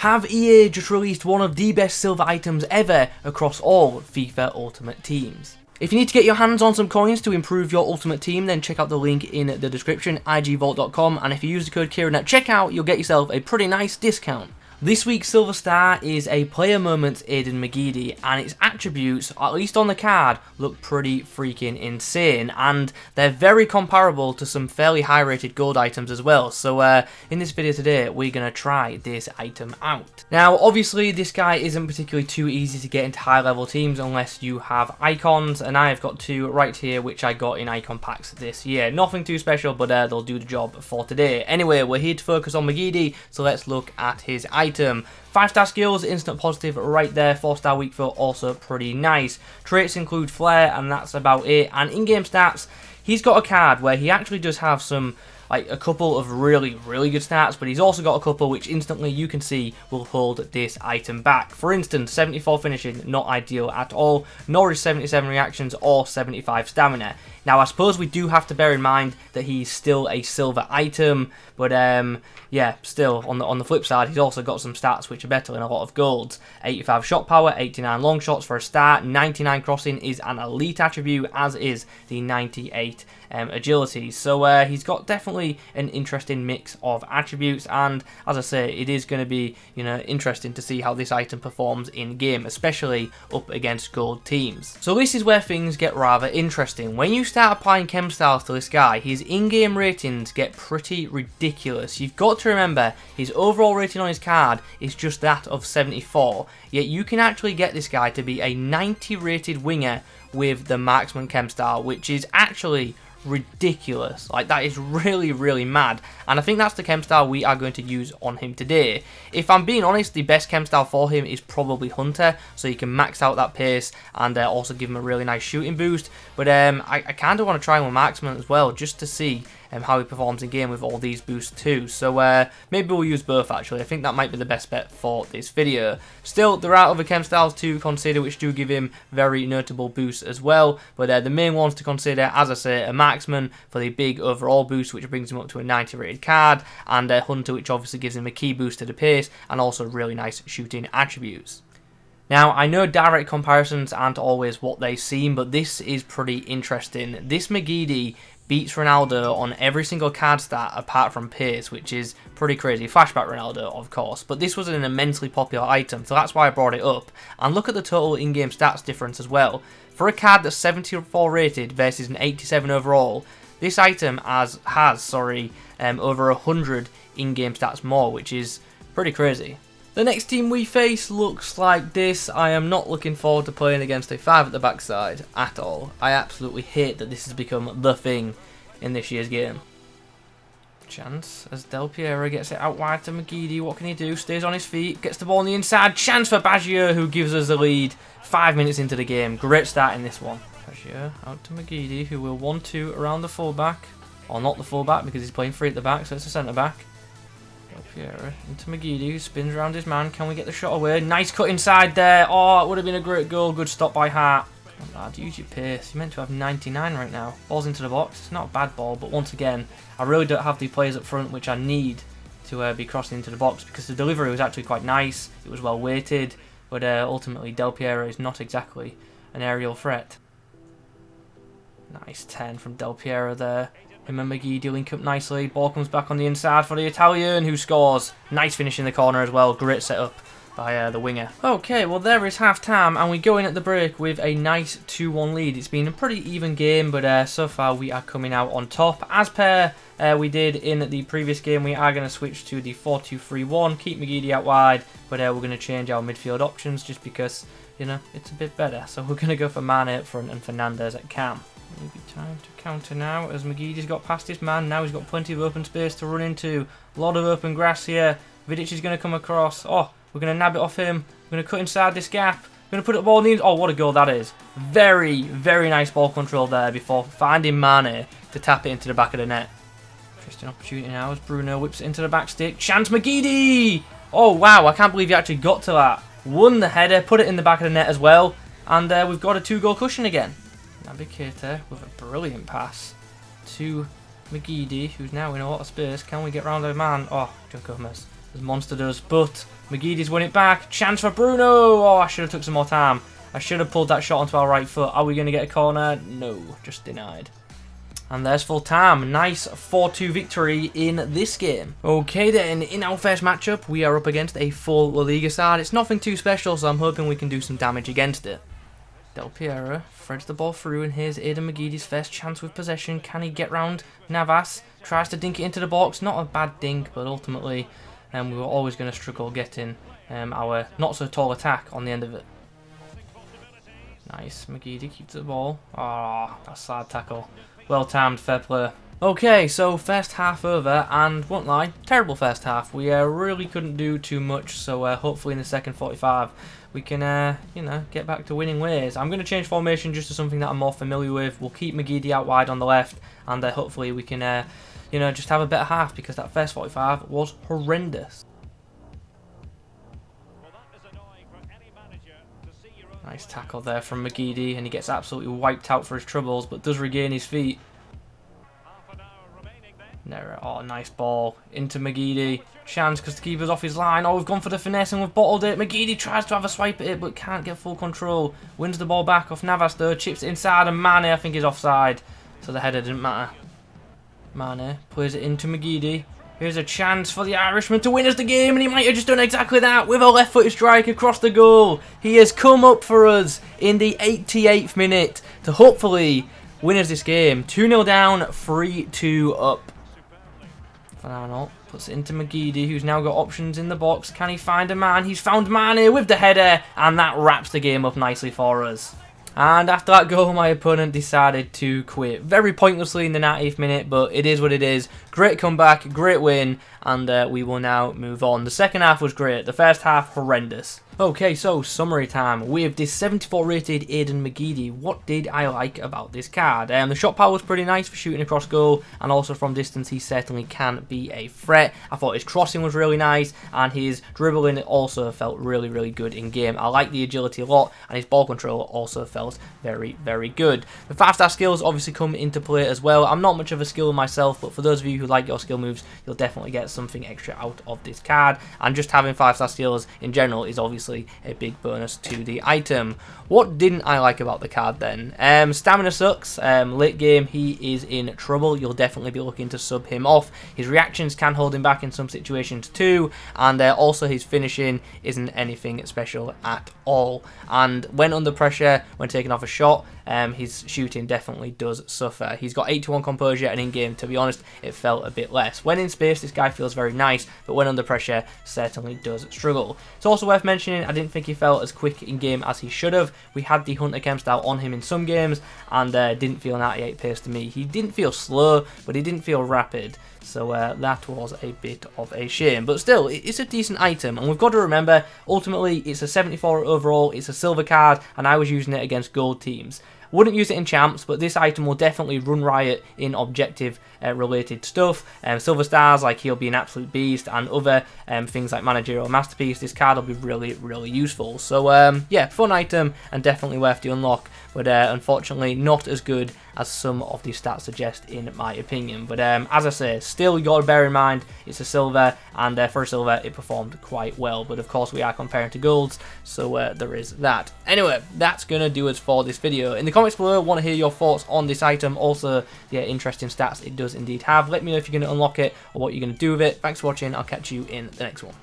Have EA just released one of the best silver items ever across all FIFA Ultimate Teams? If you need to get your hands on some coins to improve your Ultimate Team, then check out the link in the description, igvault.com, and if you use the code Kieron at checkout, you'll get yourself a pretty nice discount. This week's Silver Star is a player moment Aiden McGeady, and its attributes, at least on the card, look pretty freaking insane, and they're very comparable to some fairly high rated gold items as well. So in this video today, we're going to try this item out. Now obviously this guy isn't particularly too easy to get into high level teams unless you have icons, and I have got two right here which I got in icon packs this year. Nothing too special, but they'll do the job for today. Anyway, we're here to focus on McGeady, so let's look at his item. 5-star skills, instant positive right there. 4-star weak foot, also pretty nice. Traits include flair, and that's about it. And in-game stats, he's got a card where he actually does have some, like a couple of really good stats, but he's also got a couple which instantly you can see will hold this item back. For instance, 74 finishing, not ideal at all, nor is 77 reactions or 75 stamina. Now I suppose we do have to bear in mind that he's still a silver item, but yeah, still on the flip side, he's also got some stats which are better than a lot of golds. 85 shot power, 89 long shots for a start, 99 crossing is an elite attribute, as is the 98 agility. So he's got definitely an interesting mix of attributes, and as I say, it is going to be, you know, interesting to see how this item performs in game, especially up against gold teams. So this is where things get rather interesting. When you start applying chem styles to this guy, his in-game ratings get pretty ridiculous. You've got to remember his overall rating on his card is just that of 74, yet you can actually get this guy to be a 90 rated winger with the marksman chem style, which is actually ridiculous. Like, that is really mad, and I think that's the chem style we are going to use on him today. If I'm being honest, the best chem style for him is probably Hunter, so you can max out that pace and also give him a really nice shooting boost, but I kind of want to try him with marksman as well, just to see how he performs in game with all these boosts too. So maybe we'll use both actually. I think that might be the best bet for this video. Still, there are other chem styles to consider which do give him very notable boosts as well, but the main ones to consider, as I say, a marksman for the big overall boost which brings him up to a 90 rated card, and Hunter, which obviously gives him a key boost to the pace and also really nice shooting attributes. Now, I know direct comparisons aren't always what they seem, but this is pretty interesting. This McGeady beats Ronaldo on every single card stat apart from pace, which is pretty crazy. Flashback Ronaldo, of course, but this was an immensely popular item, so that's why I brought it up. And look at the total in-game stats difference as well. For a card that's 74 rated versus an 87 overall, this item has over 100 in-game stats more, which is pretty crazy. The next team we face looks like this. I am not looking forward to playing against a 5 at the backside at all. I absolutely hate that this has become the thing in this year's game. Chance as Del Piero gets it out wide to McGeady. What can he do? Stays on his feet, gets the ball on the inside. Chance for Baggio, who gives us the lead 5 minutes into the game. Great start in this one. Baggio out to McGeady, who will 1-2 around the fullback. Or not the fullback, because he's playing free at the back, so it's a centre back. Piera into McGeady, who spins around his man. Can we get the shot away? Nice cut inside there. Oh, it would have been a great goal. Good stop by Hart. Come on, lad, use your pace. You're meant to have 99 right now. Ball's into the box. It's not a bad ball, but once again, I really don't have the players up front which I need to be crossing into the box, because the delivery was actually quite nice. It was well weighted, but ultimately Del Piero is not exactly an aerial threat. Nice 10 from Del Piero there. Him and McGeady link up nicely. Ball comes back on the inside for the Italian, who scores. Nice finish in the corner as well. Great setup by the winger. Okay, well there is half time, and we go in at the break with a nice 2-1 lead. It's been a pretty even game, but so far we are coming out on top. As per we did in the previous game, we are going to switch to the 4-2-3-1. Keep McGeady out wide, but we're going to change our midfield options just because, you know, it's a bit better. So we're going to go for Mane up front and Fernandez at cam. Maybe time to counter now, as McGeady's got past his man. Now he's got plenty of open space to run into. A lot of open grass here. Vidic is going to come across. Oh, we're going to nab it off him. We're going to cut inside this gap. We're going to put it ball in. Oh, what a goal that is. Very nice ball control there before finding Mane to tap it into the back of the net. Interesting opportunity now as Bruno whips it into the back stick. Chance McGeady! Oh, wow, I can't believe he actually got to that. Won the header, put it in the back of the net as well. And we've got a 2-goal cushion again. Navigator with a brilliant pass to McGeady, who's now in a lot of space. Can we get round the man? Oh, John Gomez as Monster does, but McGeady's won it back. Chance for Bruno. Oh, I should have took some more time. I should have pulled that shot onto our right foot. Are we going to get a corner? No, just denied. And there's full time. Nice 4-2 victory in this game. Okay then, in our first matchup, we are up against a full La Liga side. It's nothing too special, so I'm hoping we can do some damage against it. Del Piero threads the ball through, and here's Aidan McGeady's first chance with possession. Can he get round Navas? Tries to dink it into the box. Not a bad dink, but ultimately we were always going to struggle getting our not-so-tall attack on the end of it. Nice, McGeady keeps the ball. Ah, that's a sad tackle. Well timed, fair play. Okay, so first half over, and won't lie, terrible first half. We really couldn't do too much, so hopefully in the second 45 we can, you know, get back to winning ways. I'm going to change formation just to something that I'm more familiar with. We'll keep McGeady out wide on the left, and hopefully we can, you know, just have a better half, because that first 45 was horrendous. Nice tackle there from McGeady, and he gets absolutely wiped out for his troubles, but does regain his feet. Oh, nice ball into McGeady. Chance because the keeper's off his line. Oh, we've gone for the finesse and we've bottled it. McGeady tries to have a swipe at it, but can't get full control. Wins the ball back off Navas though. Chips it inside, and Mane, I think, is offside. So the header didn't matter. Mane plays it into McGeady. Here's a chance for the Irishman to win us the game, and he might have just done exactly that with a left-footed strike across the goal. He has come up for us in the 88th minute to hopefully win us this game. 2-0 down, 3-2 up. Fernando puts it into McGeady, who's now got options in the box. Can he find a man? He's found Mane with the header, and that wraps the game up nicely for us. And after that goal, my opponent decided to quit. Very pointlessly in the 90th minute, but it is what it is. Great comeback, great win, and we will now move on. The second half was great. The first half, horrendous. Okay, so summary time. With this 74 rated Aidan McGeady, what did I like about this card? The shot power was pretty nice for shooting across goal, and also from distance he certainly can be a threat. I thought his crossing was really nice, and his dribbling also felt really, really good in game. I like the agility a lot, and his ball control also felt very, very good. The 5-star skills obviously come into play as well. I'm not much of a skiller myself, but for those of you who like your skill moves, you'll definitely get something extra out of this card, and just having 5-star skills in general is obviously a big bonus to the item. What didn't I like about the card then? Stamina sucks. Late game he is in trouble. You'll definitely be looking to sub him off. His reactions can hold him back in some situations too, and also his finishing isn't anything special at all. And when under pressure, when taking off a shot, his shooting definitely does suffer. He's got 81 composure, and in game, to be honest, it felt a bit less. When in space, this guy feels very nice, but when under pressure, certainly does struggle. It's also worth mentioning, I didn't think he felt as quick in game as he should have. We had the Hunter Chem style on him in some games, and didn't feel 98 pace to me. He didn't feel slow, but he didn't feel rapid. So that was a bit of a shame. But still, it's a decent item. And we've got to remember, ultimately, it's a 74 overall. It's a silver card, and I was using it against gold teams. Wouldn't use it in champs, but this item will definitely run riot in objective related stuff. Silver stars, like, he'll be an absolute beast, and other things like managerial masterpiece. This card will be really, really useful. So yeah, fun item and definitely worth the unlock, but unfortunately not as good as some of the stats suggest, in my opinion. But as I say, still you got to bear in mind it's a silver, and for a silver it performed quite well. But of course we are comparing to golds, so there is that. Anyway, that's gonna do us for this video. In the comments below, I want to hear your thoughts on this item. Also, yeah, interesting stats it does indeed have. Let me know if you're going to unlock it or what you're going to do with it. Thanks for watching. I'll catch you in the next one.